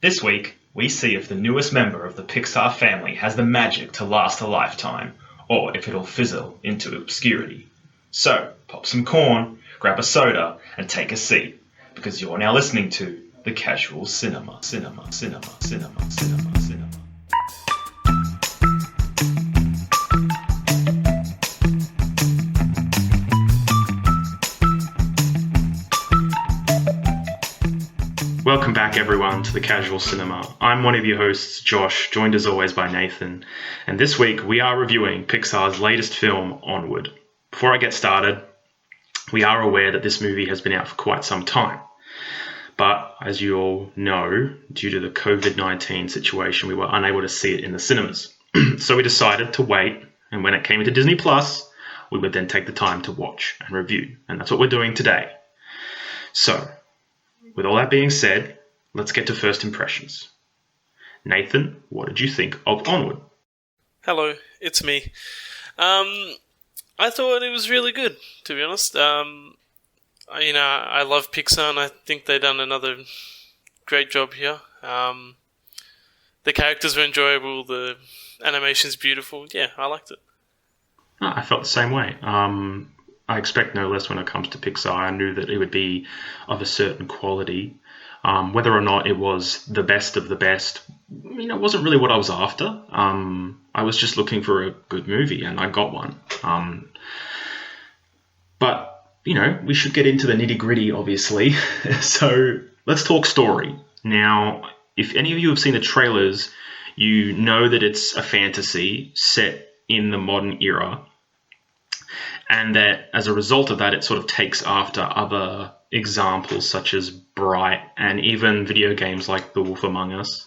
This week, we see if the newest member of the Pixar family has the magic to last a lifetime, or if it'll fizzle into obscurity. So, pop some corn, grab a soda, and take a seat, because you're now listening to The Casual Cinema. Welcome back, everyone, to The Casual Cinema. I'm one of your hosts, Josh, joined as always by Nathan, and this week we are reviewing Pixar's latest film, Onward. Before I get started, we are aware that this movie has been out for quite some time, but as you all know, due to the COVID-19 situation, we were unable to see it in the cinemas. So we decided to wait, and when it came into Disney Plus, we would then take the time to watch and review, and that's what we're doing today. So, with all that being said, let's get to first impressions. Nathan, what did you think of Onward? Hello, it's me. I thought it was really good, to be honest. I love Pixar, and I think they've done another great job here. The characters were enjoyable, the animation's beautiful. Yeah, I liked it. I felt the same way. I expect no less when it comes to Pixar. I knew that it would be of a certain quality. Whether or not it was the best of the best, it wasn't really what I was after. I was just looking for a good movie, and I got one. But we should get into the nitty-gritty, obviously. So let's talk story. Now, if any of you have seen the trailers, you know that it's a fantasy set in the modern era, and that as a result of that, it sort of takes after other examples such as Bright and even video games like The Wolf Among Us.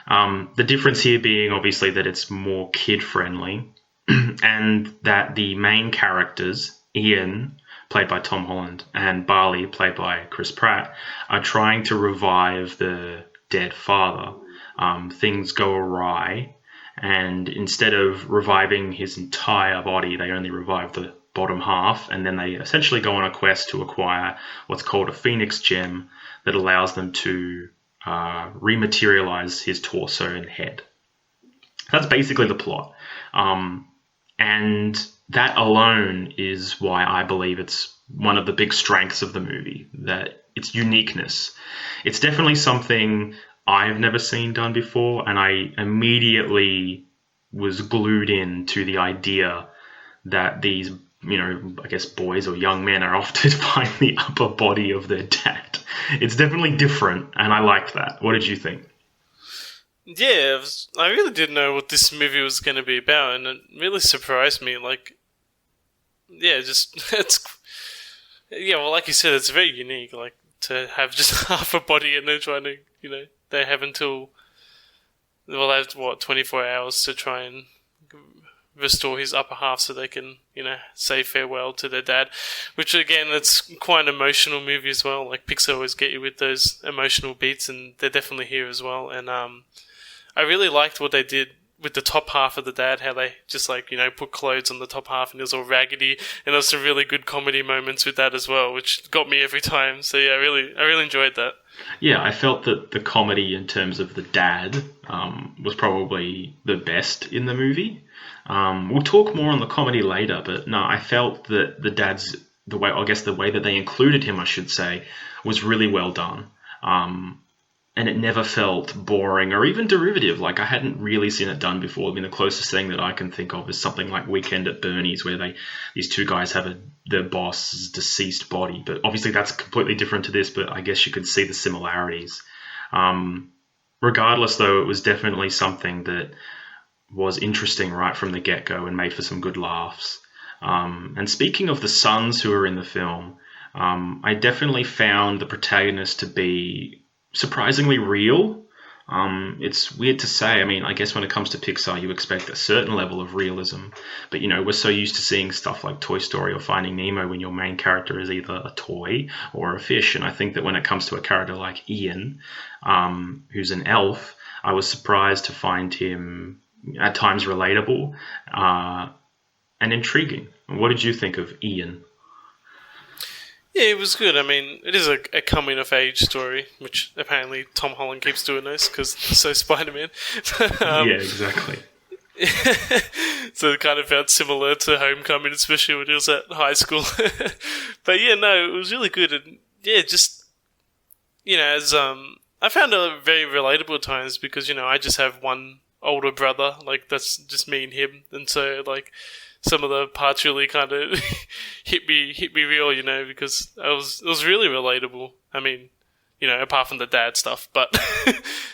The difference here being obviously that it's more kid-friendly and that the main characters, Ian, played by Tom Holland, and Barley, played by Chris Pratt, are trying to revive the dead father. Things go awry, and instead of reviving his entire body, they only revive the bottom half, and then they essentially go on a quest to acquire what's called a Phoenix gem that allows them to rematerialize his torso and head. That's basically the plot. And that alone is why I believe it's one of the big strengths of the movie, that its uniqueness. It's definitely something I've never seen done before, and I immediately was glued in to the idea that these, I guess boys or young men are off to find the upper body of their dad. It's definitely different, and I liked that. What did you think? Yeah, I really didn't know what this movie was going to be about, and it really surprised me. Like you said, it's very unique. Like, to have just half a body and they're trying to, they have until, they have, 24 hours to try and restore his upper half so they can, say farewell to their dad. Which, again, it's quite an emotional movie as well. Like, Pixar always get you with those emotional beats, and they're definitely here as well. And I really liked what they did with the top half of the dad, how they just put clothes on the top half and it was all raggedy, and there was some really good comedy moments with that as well, which got me every time. So yeah, I really enjoyed that. Yeah, I felt that the comedy in terms of the dad was probably the best in the movie. We'll talk more on the comedy later, but no, I felt that the way that they included him, I should say, was really well done. And it never felt boring or even derivative. Like, I hadn't really seen it done before. I mean, the closest thing that I can think of is something like Weekend at Bernie's, where these two guys have their boss's deceased body. But obviously that's completely different to this, but I guess you could see the similarities. Regardless, though, it was definitely something that was interesting right from the get-go and made for some good laughs. And speaking of the sons who are in the film, I definitely found the protagonist to be surprisingly real. It's weird to say. I mean, I guess when it comes to Pixar, you expect a certain level of realism. But, we're so used to seeing stuff like Toy Story or Finding Nemo when your main character is either a toy or a fish. And I think that when it comes to a character like Ian, who's an elf, I was surprised to find him at times relatable and intriguing. What did you think of Ian? Yeah, it was good. I mean, it is a coming-of-age story, which apparently Tom Holland keeps doing this because so Spider-Man. Yeah, exactly. So it kind of felt similar to Homecoming, especially when he was at high school. But yeah, no, it was really good, and yeah, just as I found it very relatable at times because I just have one older brother, like that's just me and him, and so like some of the parts really kind of hit me real, because it was really relatable. I mean, apart from the dad stuff, but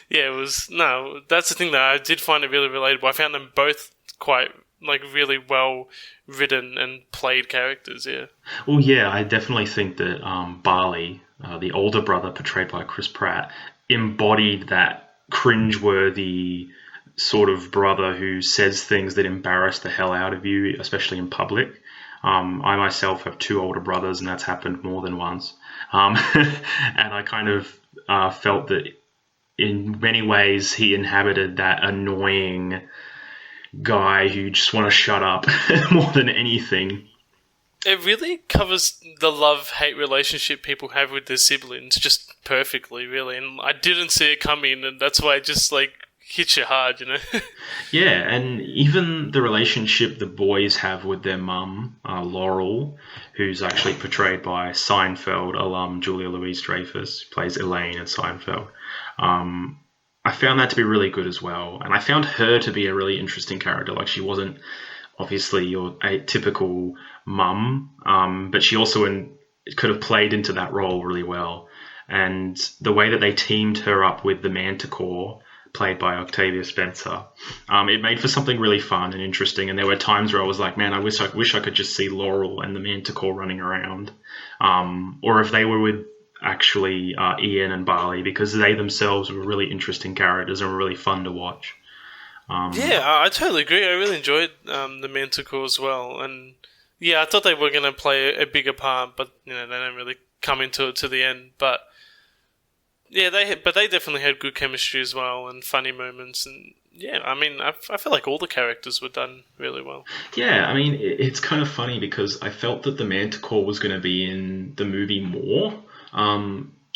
yeah, that's the thing that I did find it really relatable. I found them both quite like really well written and played characters. Yeah. Well, yeah, I definitely think that Barley, the older brother portrayed by Chris Pratt, embodied that cringeworthy sort of brother who says things that embarrass the hell out of you, especially in public. I myself have two older brothers, and that's happened more than once. And I kind of felt that in many ways he inhabited that annoying guy who just want to shut up more than anything. It really covers the love-hate relationship people have with their siblings just perfectly, really. And I didn't see it coming, and that's why it just like hits you hard, Yeah, and even the relationship the boys have with their mum, Laurel, who's actually portrayed by Seinfeld alum Julia Louis-Dreyfus, who plays Elaine in Seinfeld. I found that to be really good as well, and I found her to be a really interesting character. Like, she wasn't obviously your atypical mum, but she also could have played into that role really well. And the way that they teamed her up with the Manticore, played by Octavia Spencer, it made for something really fun and interesting. And there were times where I was like, man, I wish I could just see Laurel and the Manticore running around, or if they were with actually Ian and Barley, because they themselves were really interesting characters and were really fun to watch. Yeah, I totally agree. I really enjoyed the Manticore as well, and yeah, I thought they were going to play a bigger part, but they don't really come into it to the end. But yeah, they definitely had good chemistry as well and funny moments, and yeah, I mean, I feel like all the characters were done really well. Yeah, I mean, it's kind of funny because I felt that the Manticore was going to be in the movie more,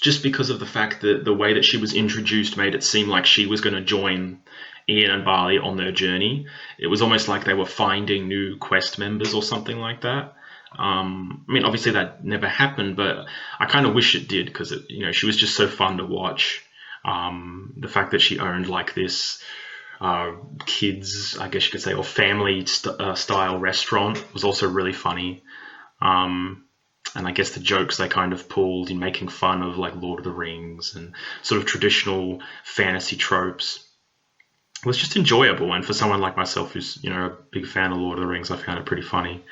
just because of the fact that the way that she was introduced made it seem like she was going to join Ian and Barley on their journey. It was almost like they were finding new quest members or something like that. I mean, obviously that never happened, but I kind of wish it did because she was just so fun to watch. The fact that she owned like this kids, I guess you could say, or family style restaurant was also really funny. And I guess the jokes they kind of pulled in making fun of like Lord of the Rings and sort of traditional fantasy tropes was just enjoyable. And for someone like myself who's, a big fan of Lord of the Rings, I found it pretty funny.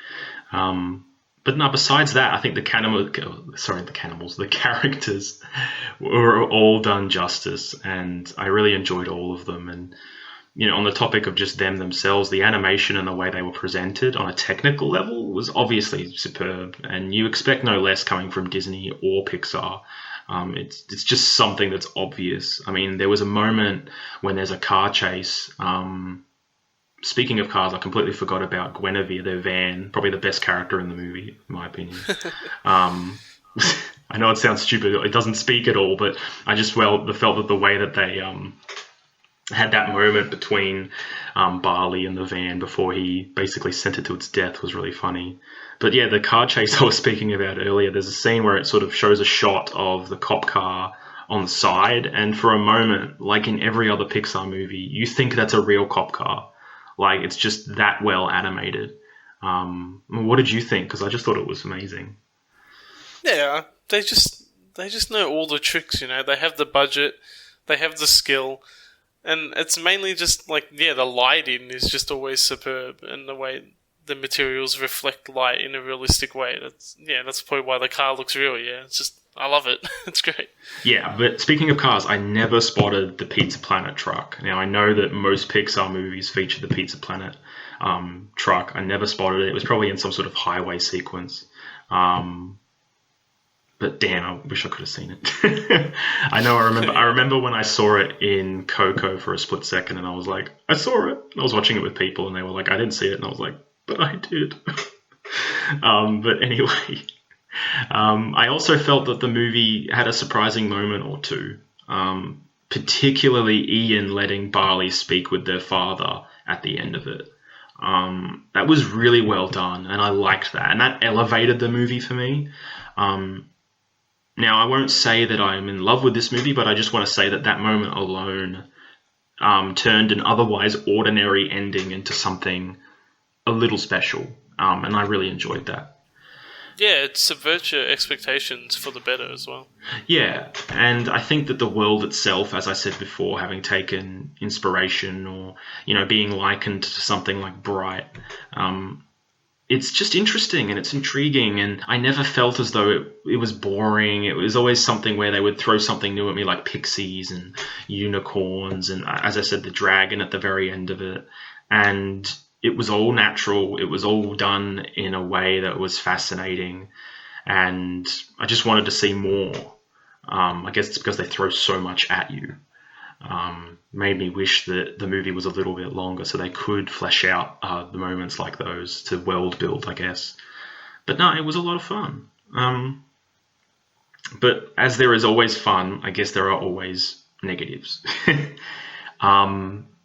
But no, besides that, I think the characters were all done justice, and I really enjoyed all of them. And, on the topic of just them themselves, the animation and the way they were presented on a technical level was obviously superb, and you expect no less coming from Disney or Pixar. It's just something that's obvious. I mean, there was a moment when there's a car chase. Speaking of cars, I completely forgot about Guinevere, their van, probably the best character in the movie, in my opinion. I know it sounds stupid, it doesn't speak at all, but I just felt that the way that they had that moment between Barley and the van before he basically sent it to its death was really funny. But yeah, the car chase I was speaking about earlier, there's a scene where it sort of shows a shot of the cop car on the side, and for a moment, like in every other Pixar movie, you think that's a real cop car. Like, it's just that well animated. What did you think? Because I just thought it was amazing. Yeah, they just know all the tricks, They have the budget, they have the skill, and it's mainly just like, the lighting is just always superb, and the way the materials reflect light in a realistic way. That's probably why the car looks real. Yeah, it's just, I love it. It's great. Yeah, but speaking of cars, I never spotted the Pizza Planet truck. Now, I know that most Pixar movies feature the Pizza Planet truck. I never spotted it. It was probably in some sort of highway sequence. But damn, I wish I could have seen it. I remember when I saw it in Coco for a split second, and I was like, I saw it. I was watching it with people, and they were like, I didn't see it. And I was like, but I did. But anyway, I also felt that the movie had a surprising moment or two, particularly Ian letting Barley speak with their father at the end of it. That was really well done, and I liked that, and that elevated the movie for me. Now, I won't say that I'm in love with this movie, but I just want to say that that moment alone turned an otherwise ordinary ending into something a little special, and I really enjoyed that. Yeah, it subverts your expectations for the better as well. Yeah, and I think that the world itself, as I said before, having taken inspiration or, being likened to something like Bright, it's just interesting and it's intriguing, and I never felt as though it was boring. It was always something where they would throw something new at me, like pixies and unicorns and, as I said, the dragon at the very end of it. And it was all natural. It was all done in a way that was fascinating, and I just wanted to see more. I guess it's because they throw so much at you. Made me wish that the movie was a little bit longer so they could flesh out the moments like those to world build, I guess. But no, it was a lot of fun. But as there is always fun, I guess there are always negatives.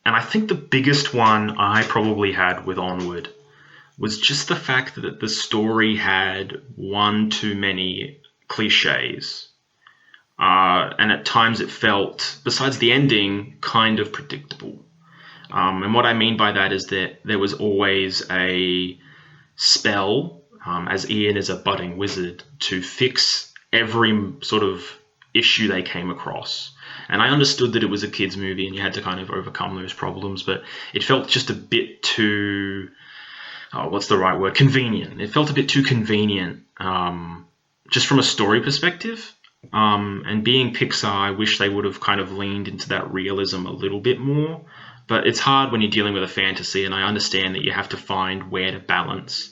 And I think the biggest one I probably had with Onward was just the fact that the story had one too many cliches. And at times it felt, besides the ending, kind of predictable. And what I mean by that is that there was always a spell, as Ian is a budding wizard, to fix every sort of issue they came across. And I understood that it was a kid's movie and you had to kind of overcome those problems, but it felt just a bit too, what's the right word? Convenient. It felt a bit too convenient, just from a story perspective. And being Pixar, I wish they would have kind of leaned into that realism a little bit more. But it's hard when you're dealing with a fantasy, and I understand that you have to find where to balance.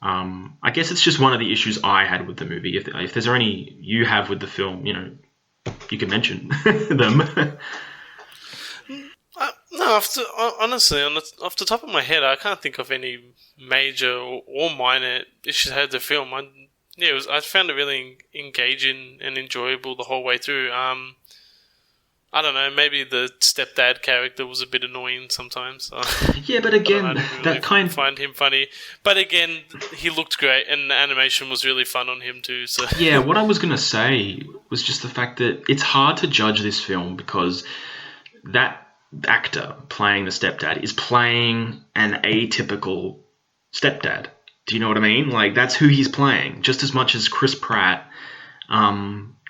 I guess it's just one of the issues I had with the movie. If there's any you have with the film, you can mention them. No, honestly, off the top of my head, I can't think of any major or minor issues I had with the film. I found it really engaging and enjoyable the whole way through. I don't know, maybe the stepdad character was a bit annoying sometimes. Yeah, but again, I didn't really find him funny. But again, he looked great, and the animation was really fun on him too. So yeah, what I was going to say was just the fact that it's hard to judge this film because that actor playing the stepdad is playing an atypical stepdad. Do you know what I mean? Like, that's who he's playing, just as much as Chris Pratt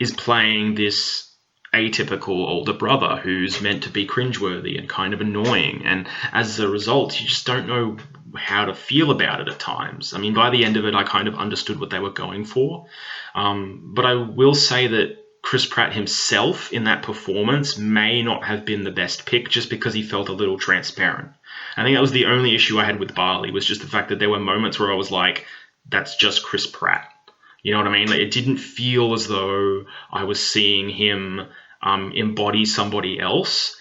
is playing this atypical older brother who's meant to be cringeworthy and kind of annoying. And as a result, you just don't know how to feel about it at times. I mean, by the end of it, I kind of understood what they were going for. But I will say that Chris Pratt himself in that performance may not have been the best pick just because he felt a little transparent. I think that was the only issue I had with Barley, was just the fact that there were moments where I was like, that's just Chris Pratt. You know what I mean? Like, it didn't feel as though I was seeing him embody somebody else.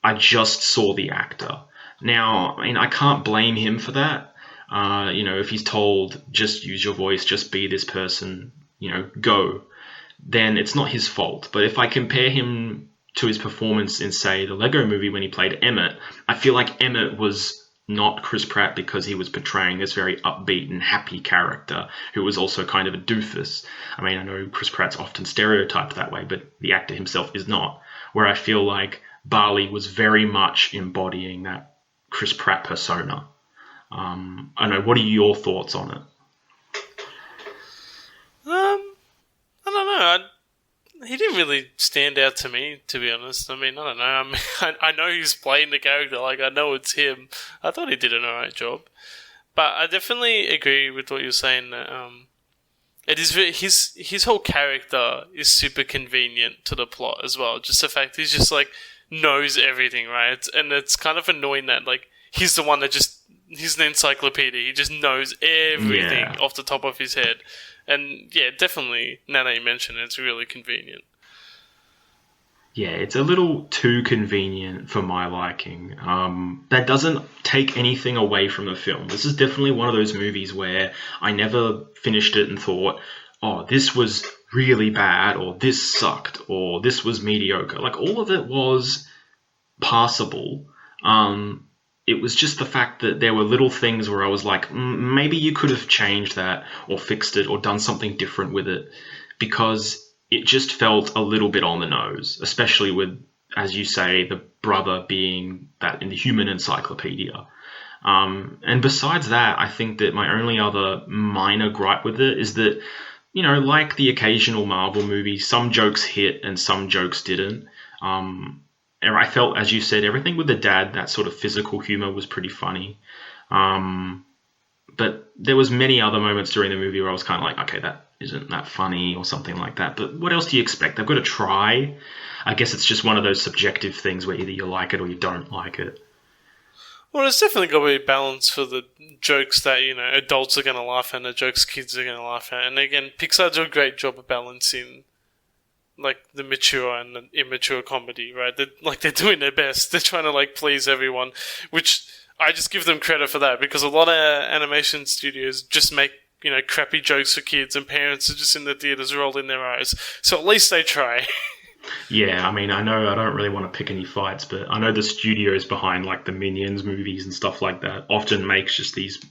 I just saw the actor. Now, I mean, I can't blame him for that. If he's told, just use your voice, just be this person, go, then it's not his fault. But if I compare him to his performance in, say, the Lego Movie when he played Emmett, I feel like Emmett was not Chris Pratt because he was portraying this very upbeat and happy character who was also kind of a doofus. I mean, I know Chris Pratt's often stereotyped that way, but the actor himself is not. Where I feel like Barley was very much embodying that Chris Pratt persona. I don't know, what are your thoughts on it? I don't know. He didn't really stand out to me, to be honest. I mean, I don't know. I know he's playing the character. Like, I know it's him. I thought he did an alright job. But I definitely agree with what you're saying. It is his whole character is super convenient to the plot as well. Just the fact he's just, like, knows everything, right? And it's kind of annoying that, like, he's the one that he's an encyclopedia. He just knows everything off the top of his head. And yeah, definitely, now that you mention it, it's really convenient. Yeah, it's a little too convenient for my liking. That doesn't take anything away from the film. This is definitely one of those movies where I never finished it and thought, oh, this was really bad, or this sucked, or this was mediocre. Like, all of it was passable. It was just the fact that there were little things where I was like, maybe you could have changed that or fixed it or done something different with it, because it just felt a little bit on the nose, especially with, as you say, the brother being that in the human encyclopedia. And besides that, I think that my only other minor gripe with it is that, like the occasional Marvel movie, some jokes hit and some jokes didn't. And I felt, as you said, everything with the dad, that sort of physical humor was pretty funny. But there was many other moments during the movie where I was kind of like, okay, that isn't that funny or something like that. But what else do you expect? They've got to try. I guess it's just one of those subjective things where either you like it or you don't like it. Well, there's definitely got to be a balance for the jokes that, adults are going to laugh at and the jokes kids are going to laugh at. And again, Pixar do a great job of balancing like the mature and the immature comedy, right? They're doing their best. They're trying to please everyone, which I just give them credit for that, because a lot of animation studios just make, crappy jokes for kids and parents are just in the theaters rolling their eyes. So at least they try. Yeah, I mean, I know I don't really want to pick any fights, but I know the studios behind the Minions movies and stuff like that often makes just these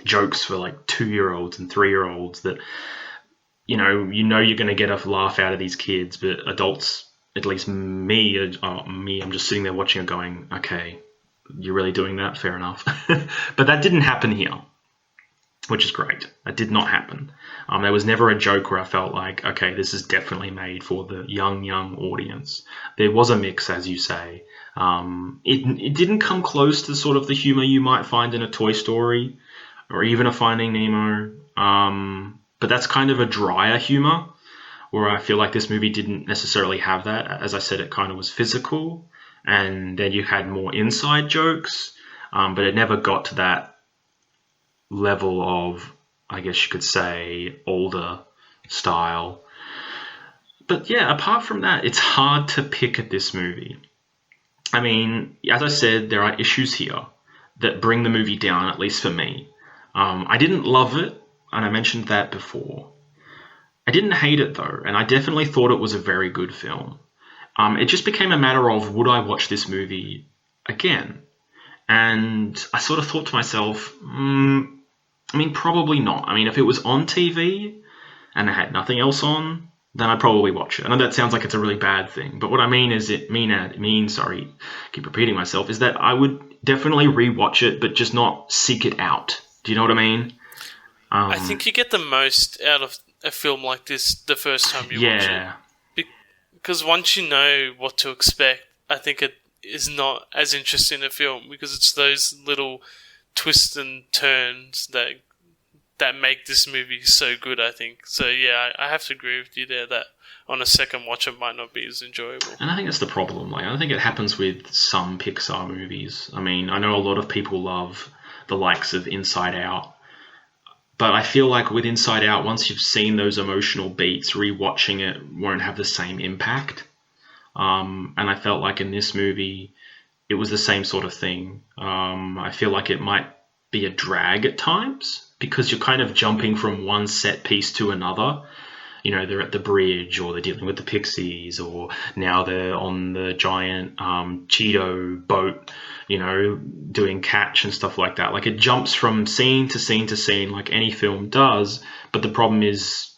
jokes for 2-year-olds and 3-year-olds that you're going to get a laugh out of these kids, but adults, at least me, I'm just sitting there watching it going, okay, you're really doing that? Fair enough. But that didn't happen here, which is great. That did not happen. There was never a joke where I felt like, okay, this is definitely made for the young audience. There was a mix, as you say. It didn't come close to sort of the humor you might find in a Toy Story or even a Finding Nemo. But that's kind of a drier humor, where I feel like this movie didn't necessarily have that. As I said, it kind of was physical, and then you had more inside jokes, but it never got to that level of, I guess you could say, older style. But yeah, apart from that, it's hard to pick at this movie. I mean, as I said, there are issues here that bring the movie down, at least for me. I didn't love it, and I mentioned that before. I didn't hate it, though, and I definitely thought it was a very good film. It just became a matter of, would I watch this movie again? And I sort of thought to myself, probably not. I mean, if it was on TV and I had nothing else on, then I'd probably watch it. I know that sounds like it's a really bad thing, but what I mean is keep repeating myself, is that I would definitely rewatch it, but just not seek it out. Do you know what I mean? I think you get the most out of a film like this the first time you watch it. Because once you know what to expect, I think it is not as interesting a film, because it's those little twists and turns that make this movie so good, I think. So yeah, I have to agree with you there that on a second watch it might not be as enjoyable. And I think that's the problem. I think it happens with some Pixar movies. I mean, I know a lot of people love the likes of Inside Out, but I feel like with Inside Out, once you've seen those emotional beats, rewatching it won't have the same impact. And I felt like in this movie, it was the same sort of thing. I feel like it might be a drag at times, because you're kind of jumping from one set piece to another. They're at the bridge, or they're dealing with the pixies, or now they're on the giant Cheeto boat, doing catch and stuff like that. It jumps from scene to scene to scene, like any film does. But the problem is,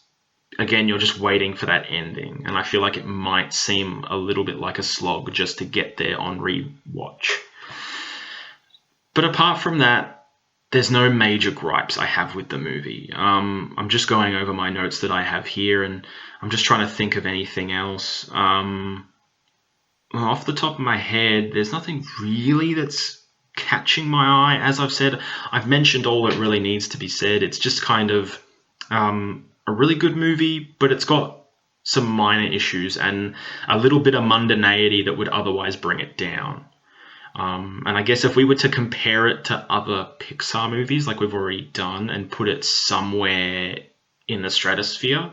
again, you're just waiting for that ending. And I feel like it might seem a little bit like a slog just to get there on rewatch. But apart from that, there's no major gripes I have with the movie. I'm just going over my notes that I have here, and I'm just trying to think of anything else. Off the top of my head, there's nothing really that's catching my eye. As I've said, I've mentioned all that really needs to be said. It's just kind of a really good movie, but it's got some minor issues and a little bit of mundanity that would otherwise bring it down. And I guess if we were to compare it to other Pixar movies, like we've already done, and put it somewhere in the stratosphere,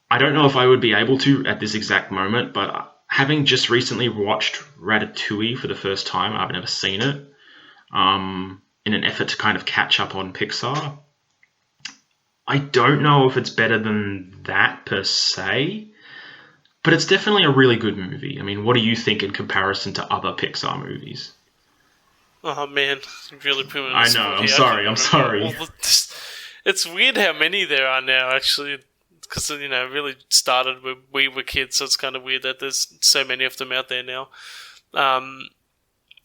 I don't know if I would be able to at this exact moment, but having just recently watched Ratatouille for the first time, I've never seen it, in an effort to kind of catch up on Pixar, I don't know if it's better than that per se, but it's definitely a really good movie. I mean, what do you think in comparison to other Pixar movies? Oh man, you really put me on the I know, spot I'm here. sorry, I'm sorry. It's weird how many there are now, actually, because, you know, it really started when we were kids, so it's kind of weird that there's so many of them out there now.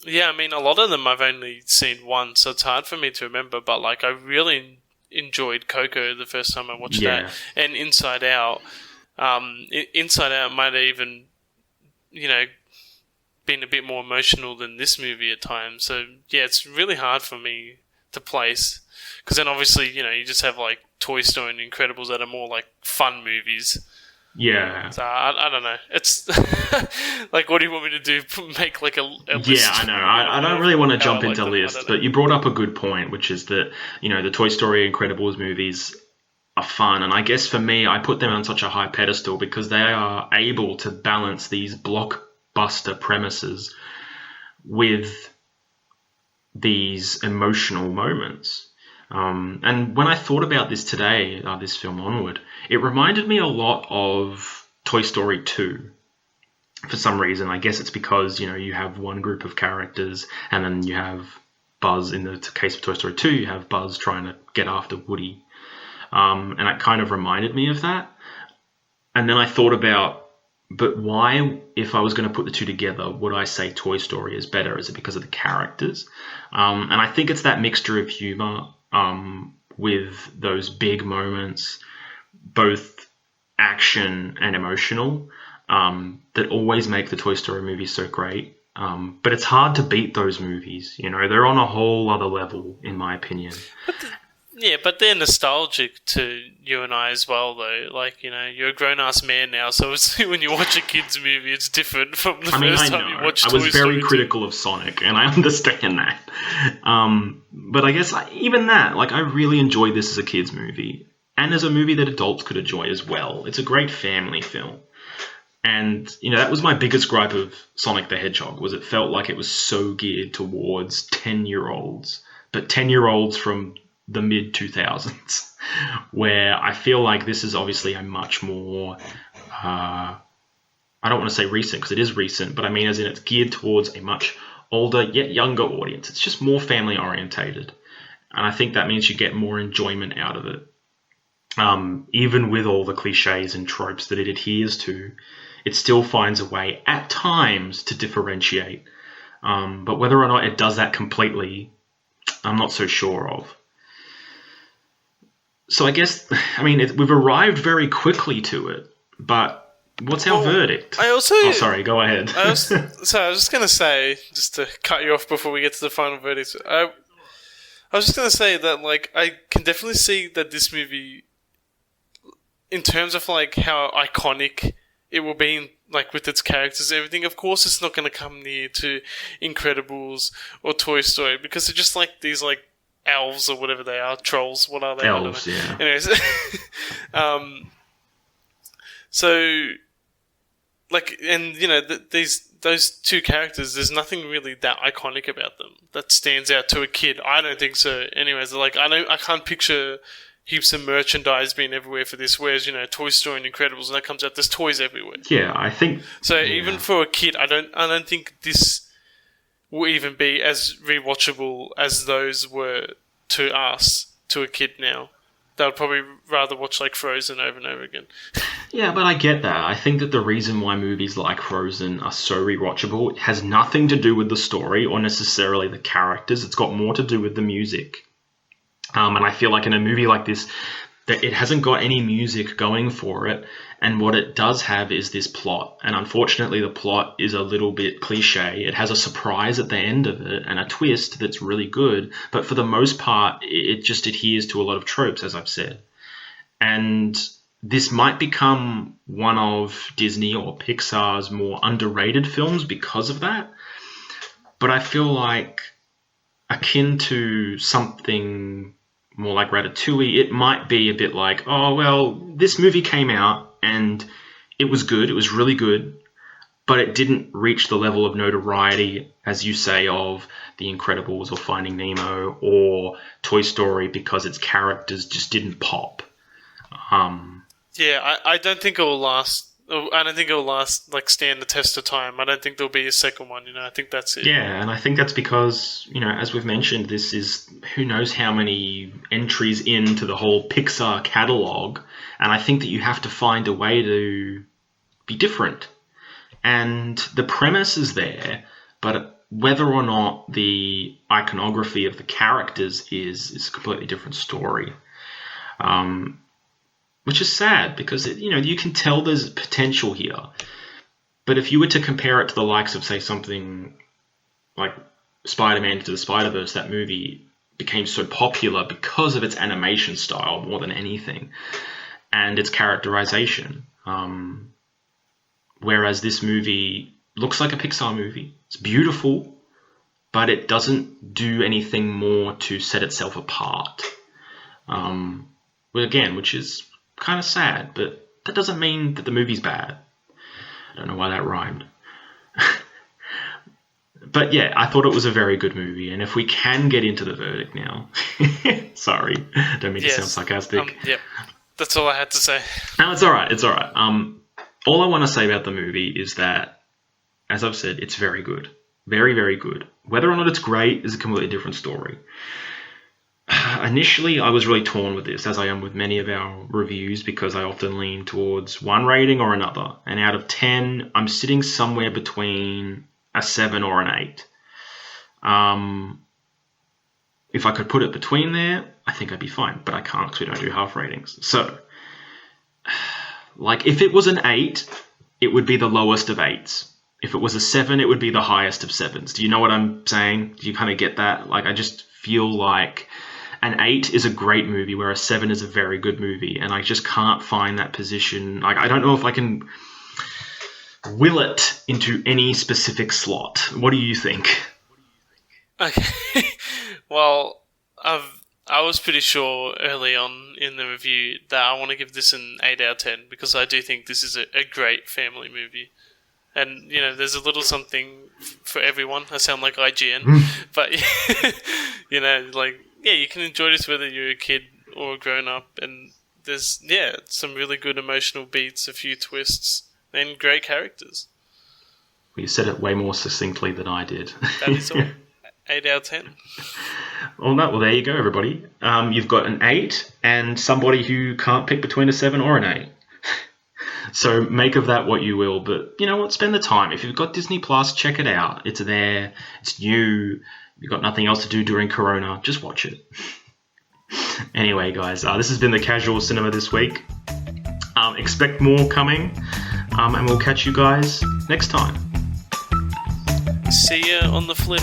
Yeah, I mean, a lot of them I've only seen once, so it's hard for me to remember, but, like, I really enjoyed Coco the first time I watched that, and Inside Out. Inside Out might have even, you know, been a bit more emotional than this movie at times. So, yeah, it's really hard for me to place. Because then, obviously, you know, you just have, like, Toy Story and Incredibles that are more, like, fun movies. Yeah. So, I don't know. It's, like, what do you want me to do? Make, like, a list? Yeah, I know. I don't really want to jump into lists, but you brought up a good point, which is that, you know, the Toy Story and Incredibles movies are fun. And I guess for me, I put them on such a high pedestal because they are able to balance these blockbuster premises with these emotional moments. And when I thought about this today, this film Onward, it reminded me a lot of Toy Story 2 for some reason. I guess it's because, you know, you have one group of characters and then you have Buzz. In the case of Toy Story 2, you have Buzz trying to get after Woody. And it kind of reminded me of that. And then I thought about, but why, if I was going to put the two together, would I say Toy Story is better? Is it because of the characters? And I think it's that mixture of humor with those big moments, both action and emotional, that always make the Toy Story movies so great. But it's hard to beat those movies. You know, they're on a whole other level, in my opinion. Yeah, but they're nostalgic to you and I as well, though. Like, you know, you're a grown-ass man now, so it's, when you watch a kid's movie, it's different from the first time you watched Toy Story. I was very critical of Sonic, and I understand that. But I guess even that, like, I really enjoyed this as a kid's movie, and as a movie that adults could enjoy as well. It's a great family film. And, you know, that was my biggest gripe of Sonic the Hedgehog, was it felt like it was so geared towards 10-year-olds, but 10-year-olds from the mid-2000s, where I feel like this is obviously a much more, I don't want to say recent, because it is recent, but I mean as in it's geared towards a much older yet younger audience. It's just more family-orientated, and I think that means you get more enjoyment out of it. Even with all the cliches and tropes that it adheres to, it still finds a way, at times, to differentiate. But whether or not it does that completely, I'm not so sure of. So I guess, I mean, we've arrived very quickly to it, but what's our verdict? Sorry, go ahead. I was just going to say, just to cut you off before we get to the final verdict, I was just going to say that, like, I can definitely see that this movie, in terms of, like, how iconic it will be, like, with its characters and everything, of course it's not going to come near to Incredibles or Toy Story, because they're just, like, these, like, elves or whatever they are, trolls, what are they? Elves, yeah. Anyways, so, like, and, you know, those two characters, there's nothing really that iconic about them that stands out to a kid. I don't think so. Anyways, like, I can't picture heaps of merchandise being everywhere for this, whereas, you know, Toy Story and Incredibles, and that comes out, there's toys everywhere. Yeah, I think... So even for a kid, I don't think this will even be as rewatchable as those were to us, to a kid now. They'll probably rather watch, like, Frozen over and over again. Yeah, but I get that. I think that the reason why movies like Frozen are so rewatchable has nothing to do with the story or necessarily the characters. It's got more to do with the music. And I feel like in a movie like this, that it hasn't got any music going for it, and what it does have is this plot. And unfortunately, the plot is a little bit cliche. It has a surprise at the end of it and a twist that's really good, but for the most part, it just adheres to a lot of tropes, as I've said. And this might become one of Disney or Pixar's more underrated films because of that. But I feel like, akin to something more like Ratatouille, it might be a bit like, oh, well, this movie came out and it was good, it was really good, but it didn't reach the level of notoriety, as you say, of The Incredibles or Finding Nemo or Toy Story, because its characters just didn't pop. Yeah, I don't think it will last. I don't think it will last, like, stand the test of time. I don't think there'll be a second one, I think that's it. Yeah, and I think that's because, as we've mentioned, this is who knows how many entries into the whole Pixar catalogue, and I think that you have to find a way to be different. And the premise is there, but whether or not the iconography of the characters is a completely different story. Which is sad because, you can tell there's potential here. But if you were to compare it to the likes of, say, something like Spider-Man Into the Spider-Verse, that movie became so popular because of its animation style more than anything, and its characterization. Whereas this movie looks like a Pixar movie. It's beautiful, but it doesn't do anything more to set itself apart. Which is kind of sad, but that doesn't mean that the movie's bad. I don't know why that rhymed. But yeah, I thought it was a very good movie, and if we can get into the verdict now... Sorry, don't mean to sound sarcastic. Yep, that's all I had to say. No, it's alright, all I want to say about the movie is that, as I've said, it's very good. Very, very good. Whether or not it's great is a completely different story. Initially, I was really torn with this, as I am with many of our reviews, because I often lean towards one rating or another. And out of 10, I'm sitting somewhere between a 7 or an 8. If I could put it between there, I think I'd be fine. But I can't because we don't do half ratings. So, if it was an 8, it would be the lowest of 8s. If it was a 7, it would be the highest of 7s. Do you know what I'm saying? Do you kind of get that? I just feel like an 8 is a great movie, where a 7 is a very good movie, and I just can't find that position. I don't know if I can will it into any specific slot. What do you think? Okay. Well, I was pretty sure early on in the review that I want to give this an 8 out of 10, because I do think this is a great family movie. And, there's a little something for everyone. I sound like IGN. But, you can enjoy this whether you're a kid or a grown-up. And there's, some really good emotional beats, a few twists, and great characters. Well, you said it way more succinctly than I did. That is all. 8 out of 10. Well, there you go, everybody. You've got an 8 and somebody who can't pick between a 7 or an 8. So make of that what you will, but you know what? Spend the time. If you've got Disney Plus, check it out. It's there. It's new. You've got nothing else to do during Corona. Just watch it. Anyway, guys, this has been the Casual Cinema this week. Expect more coming, and we'll catch you guys next time. See ya on the flip.